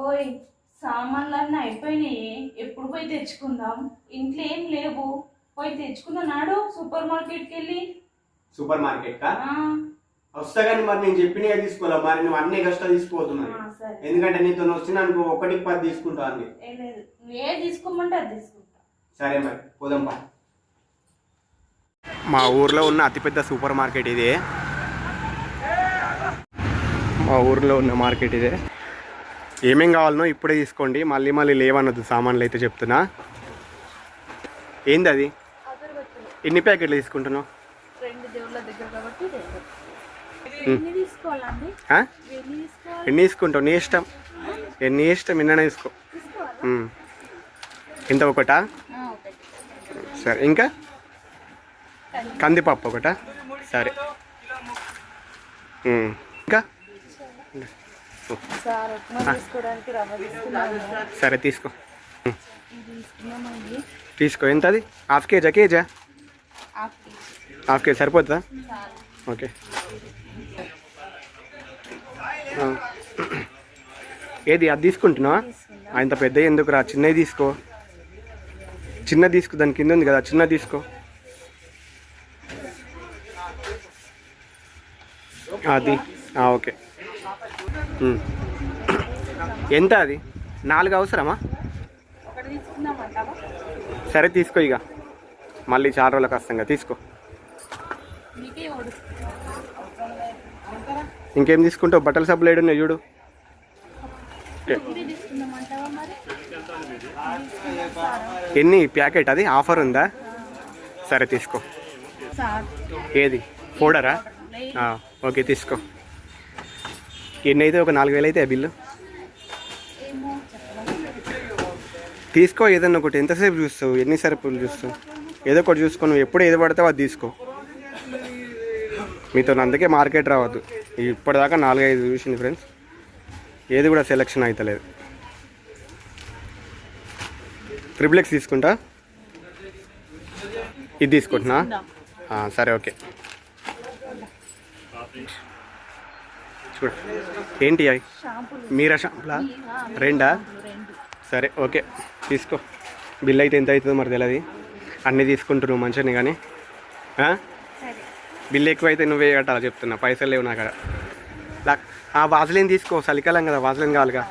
ఓయ్ సామాన్లన్నీ అయిపోయినాయి. ఎప్పుడు పోయి తెచ్చుకుందాం? ఇంట్లో ఏం లేవు. పోయి తెచ్చుకుందాం నాడు సూపర్ మార్కెట్కి వెళ్ళి. సూపర్ మార్కెట్ కా వస్తా కానీ మరి నేను చెప్పినవి తీసుకోవాలి. మరి నువ్వు అన్ని కష్టాలు తీసుకోవద్దు మరి. ఎందుకంటే నీతో వచ్చిన అనుకో 1కి 10 తీసుకుంటా అన్ని. లేదు నువ్వు ఏ తీసుకోమంటే అది తీసుకుంటా. సరే మరి పోదాం పా. మా ఊర్లో ఉన్న అతిపెద్ద సూపర్ మార్కెట్ ఇదే. మా ఊర్లో ఉన్న మార్కెట్ ఇదే. ఏమేం కావాలనో ఇప్పుడే తీసుకోండి. మళ్ళీ మళ్ళీ లేవన్నది సామాన్లు అయితే చెప్తున్నా. ఏంది అది? ఎన్ని ప్యాకెట్లు తీసుకుంటున్నావు? ఎన్ని తీసుకుంటావు? నీ ఇష్టం, ఎన్ని ఇష్టం ఎన్న తీసుకో. ఇంత ఒకటా? సరే. ఇంకా కందిపప్పు ఒకటా? సరే. ఇంకా సరే తీసుకో. తీసుకో. ఎంత అది? హాఫ్ కేజా కేజా? హాఫ్ కేజీ సరిపోతుందా? ఓకే. ఏది అది తీసుకుంటున్నావా? ఇంత పెద్ద ఎందుకు రా, చిన్నది తీసుకో. చిన్నది తీసుకో, దాని కింద ఉంది కదా, చిన్నది తీసుకో. అది ఓకే. ఎంత అది? 4 అవసరమా? సరే తీసుకో. ఇక మళ్ళీ చాలా రోజులకు వస్తాం కదా, తీసుకో. ఇంకేం తీసుకుంటావు? బట్టల సబ్బులు ఏడున్నాయి చూడు. ఎన్ని ప్యాకెట్? అది ఆఫర్ ఉందా? సరే తీసుకో. ఏది పౌడరా? ఓకే తీసుకో. ఎన్ని అయితే? ఒక 4000 అయితే బిల్లు. తీసుకో ఏదన్నా ఒకటి. ఎంతసేపు చూస్తావు? ఎన్ని సరుకులు చూస్తావు? ఏదో ఒకటి చూసుకో. నువ్వు ఎప్పుడు ఏది పడతావు అది తీసుకో. మీతో అందుకే మార్కెట్ రావద్దు. ఇప్పటిదాకా 4-5 చూసింది ఫ్రెండ్స్, ఏది కూడా సెలెక్షన్ అవుతలేదు. ట్రిప్లెక్స్ తీసుకుంటా. ఇది తీసుకుంటున్నా. సరే ఓకే. చూడు ఏంటి అవి? మీరా షాంపులా? 2? సరే ఓకే తీసుకో. బిల్ అయితే ఎంత అవుతుందో మరి తెలియదు. అన్నీ తీసుకుంటున్నావు మంచిగానే, కానీ బిల్లు ఎక్కువ అయితే నువ్వే కట్టాలి చెప్తున్నా. పైసలు లేవు నా కాడ. వాజలిన్ తీసుకో, చలికాలం కదా, వాజలిన్ కావాలిగా.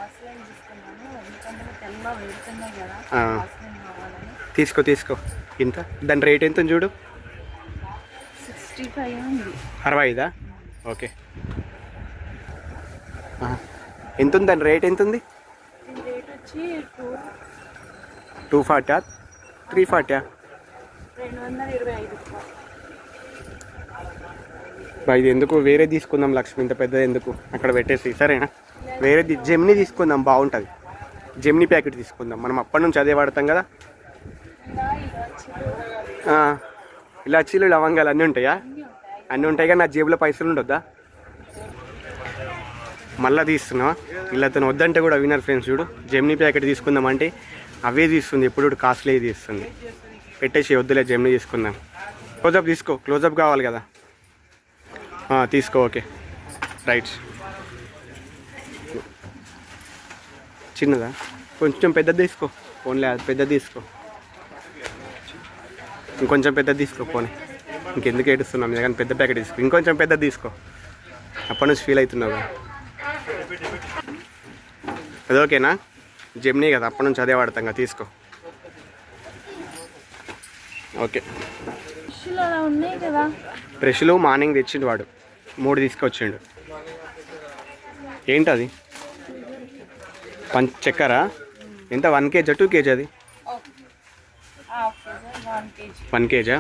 తీసుకో తీసుకో. ఇంత దాని రేట్ ఎంత చూడు? 65. ఓకే. ఎంత ఉంది దాని రేట్? ఎంత ఉంది? 240, 340? ఇది ఎందుకు? వేరే తీసుకుందాం లక్ష్మి, ఇంత పెద్దది ఎందుకు అక్కడ పెట్టేసి. సరేనా? వేరే జెమ్ని తీసుకుందాం, బాగుంటుంది. జెమ్ని ప్యాకెట్ తీసుకుందాం. మనం అప్పటి నుంచి అదే వాడతాం కదా. ఇలాచీలు లవంగాలు అన్నీ ఉంటాయా? అన్నీ ఉంటాయి కానీ నా జేబులో పైసలు ఉండొద్దా? మళ్ళీ తీస్తున్నావా? ఇలాతో వద్దంటే కూడా వినర్ ఫ్రెండ్స్. చూడు, జెమ్ని ప్యాకెట్ తీసుకుందాం అంటే అవే తీస్తుంది. ఎప్పుడు కాస్ట్లీ తీస్తుంది. పెట్టేసి వద్దులే, జెమ్ని తీసుకుందాం. క్లోజప్ తీసుకో, క్లోజప్ కావాలి కదా. తీసుకో. Okay right. చిన్నదా? కొంచెం పెద్దది తీసుకో. ఓన్లీ అది పెద్దది తీసుకో. ఇంకొంచెం పెద్దది తీసుకో. పోనీ ఇంకెందుకు ఏడుస్తున్నాం? కానీ పెద్ద ప్యాకెట్ తీసుకో. ఇంకొంచెం పెద్దది తీసుకో. అప్పటి నుంచి ఫీల్ అవుతున్నావు. అది ఓకేనా? జెమ్నీ కదా, అప్పటి నుంచి అదే వాడతాం కదా. తీసుకో. ఓకే. బ్రష్లు మార్నింగ్ తెచ్చిండు వాడు, 3 తీసుకొచ్చిండు. ఏంటది? చక్కెర ఎంత? 1 కేజీ 2 కేజీ? అది 1 కేజా?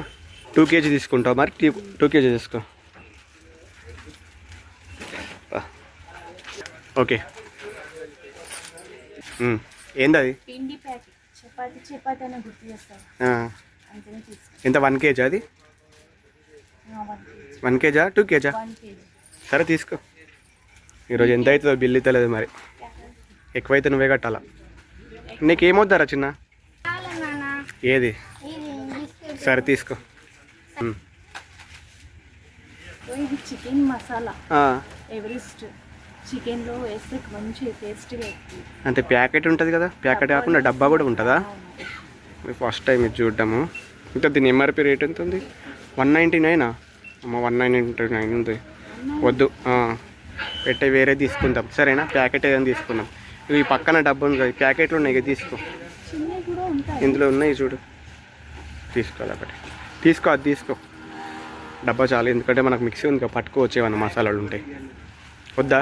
2 కేజీ తీసుకుంటావు మరి? 2 కేజీ తీసుకో. ఓకే. ఏంది? ఎంత? 1 కేజీ? అది 1 కేజా 2 కేజా? సరే తీసుకో. ఈరోజు ఎంత అవుతుందో బిల్లు తెలియదు మరి. ఎక్కువైతే నువ్వే కట్టాలా. నీకేమొద్దారా చిన్న? ఏది? సరే తీసుకో. చికెన్ మసాలా ఎవరెస్ట్ చికెన్లో వేస్తే మంచి టేస్ట్గా అవుతుంది. అంటే ప్యాకెట్ ఉంటుంది కదా, ప్యాకెట్ కాకుండా డబ్బా కూడా ఉంటుందా? ఫస్ట్ టైం ఇది చూడ్డాము. ఇంకా దీని ఎంఆర్పి రేట్ ఎంత ఉంది? 199 అమ్మ, 199 ఉంది. వద్దు, పెట్టే వేరే తీసుకుందాం సరేనా? ప్యాకెట్ ఏదైనా తీసుకుందాం. ఇవి పక్కన డబ్బా ఉంది కదా, ప్యాకెట్లు ఉన్నాయి కదా, తీసుకో. చిన్నవి కూడా ఉంటాయి ఇందులో ఉన్నాయి చూడు, తీసుకోవాలి ఒకటి. తీసుకో, అది తీసుకో. డబ్బా చాలు, ఎందుకంటే మనకు మిక్సీ ఉంది కదా, పట్టుకోవచ్చు ఏమన్నా మసాలాలు ఉంటాయి. వద్దా?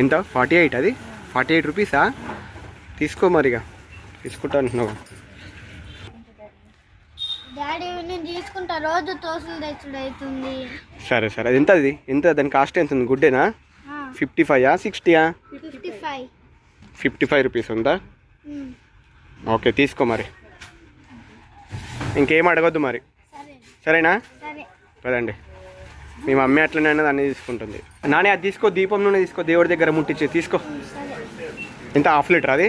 ఎంత? 48? అది 48 రూపీసా? తీసుకో మరిగా, తీసుకుంటా అంటున్నావు. డాడీ నేను తీసుకుంటా, రోజు తోసులు తెచ్చుడు అవుతుంది. సరే సరే, అది ఎంత? అది ఎంత? దాని కాస్ట్ ఎంత ఉంది? గుడ్డేనా? 55 60? 55. 55 రూపీస్ ఉందా? ఓకే, తీసుకో మరి. ఇంకేం అడగొద్దు మరి, సరే సరేనా? సరే. పదండి. మీ మమ్మీ అట్లనే అన్నది, అన్నీ తీసుకుంటుంది. నానే అది తీసుకో, దీపం నూనె తీసుకో, దేవుడి దగ్గర ముట్టించే తీసుకో. ఎంత? ½ లీటర్ అది?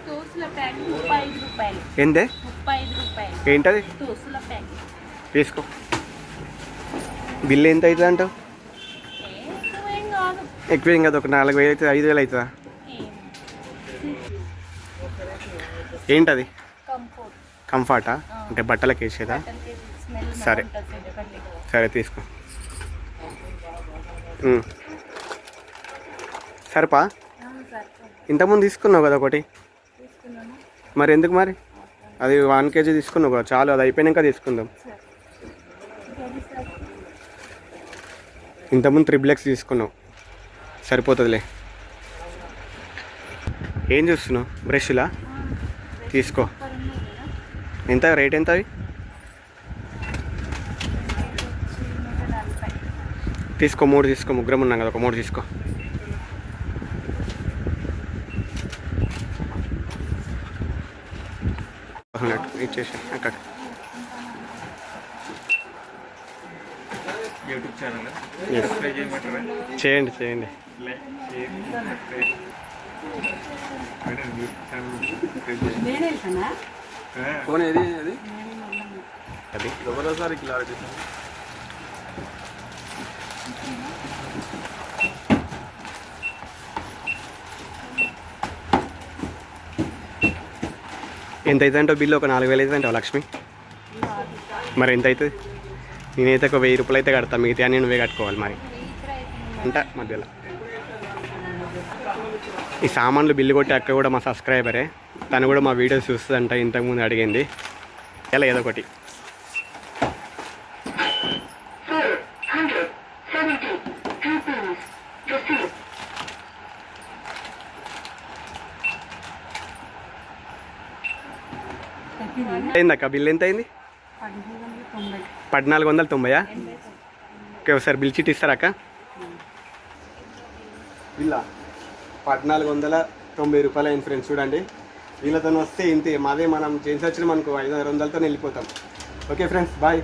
తోసుల ప్యాకెట్ 35 రూపాయలు. ఏందే? 35 రూపాయలు ఏంటది? తోసుల ప్యాకెట్. తీసుకో. బిల్లు ఎంత అవుతుంది అంటావు? ఏం కాదు. ఎక్కువ ఏం కాదు, ఒక 4000 అవుతుంది, 5000 అవుతుందా? ఏంటది? కంఫర్ట్. కంఫర్టా? అంటే బట్టలకి వేసేదా? సరే సరే, తీసుకో. సరిపా? ఇంతకుముందు తీసుకున్నావు కదా ఒకటి, మరి ఎందుకు మరి? అది 1 kg తీసుకున్నావు కదా, చాలు, అది అయిపోయాక తీసుకుందాం. ఇంతకుముందు XXX తీసుకున్నావు, సరిపోతుందిలే. ఏం చూస్తున్నావు? బ్రష్లా? తీసుకో. ఎంత రేట్? ఎంత అవి? తీసుకో, 3 తీసుకో. ముగ్గురం ఉన్నాం కదా, ఒక 3 తీసుకో. ఇచ్చేసి అక్కడ యూట్యూబ్ ఛానల్ చేయండి చేయండి. ఫోన్ ఏది అది అది ఒకసారి క్లారిటీ. ఎంత అవుతుంది అంటే బిల్లు? ఒక 4000 అవుతుంది అంటావు లక్ష్మి? మరి ఎంత అవుతుంది? నేనైతే ఒక 1000 రూపాయలు అయితే కడతా, మిగతా అన్నీ నువ్వే కట్టుకోవాలి మరి. అంట మధ్యలో ఈ సామాన్లు బిల్లు కొట్టి అక్క కూడా మా సబ్స్క్రైబరే, తను కూడా మా వీడియోస్ చూస్తుందంట, ఇంతకుముందు అడిగింది. ఇలా ఏదో ఒకటి. అయింది అక్క, బిల్ ఎంత అయింది? 1490. ఓకే, ఒకసారి బిల్ చీట్ ఇస్తారా అక్క? బిల్లా 1490 రూపాయలు అయింది ఫ్రెండ్స్. చూడండి, వీళ్ళతో వస్తే ఇంతే. మాదే మనం చేసి వచ్చిన మనకు 500-600తో వెళ్ళిపోతాం. Okay friends, bye.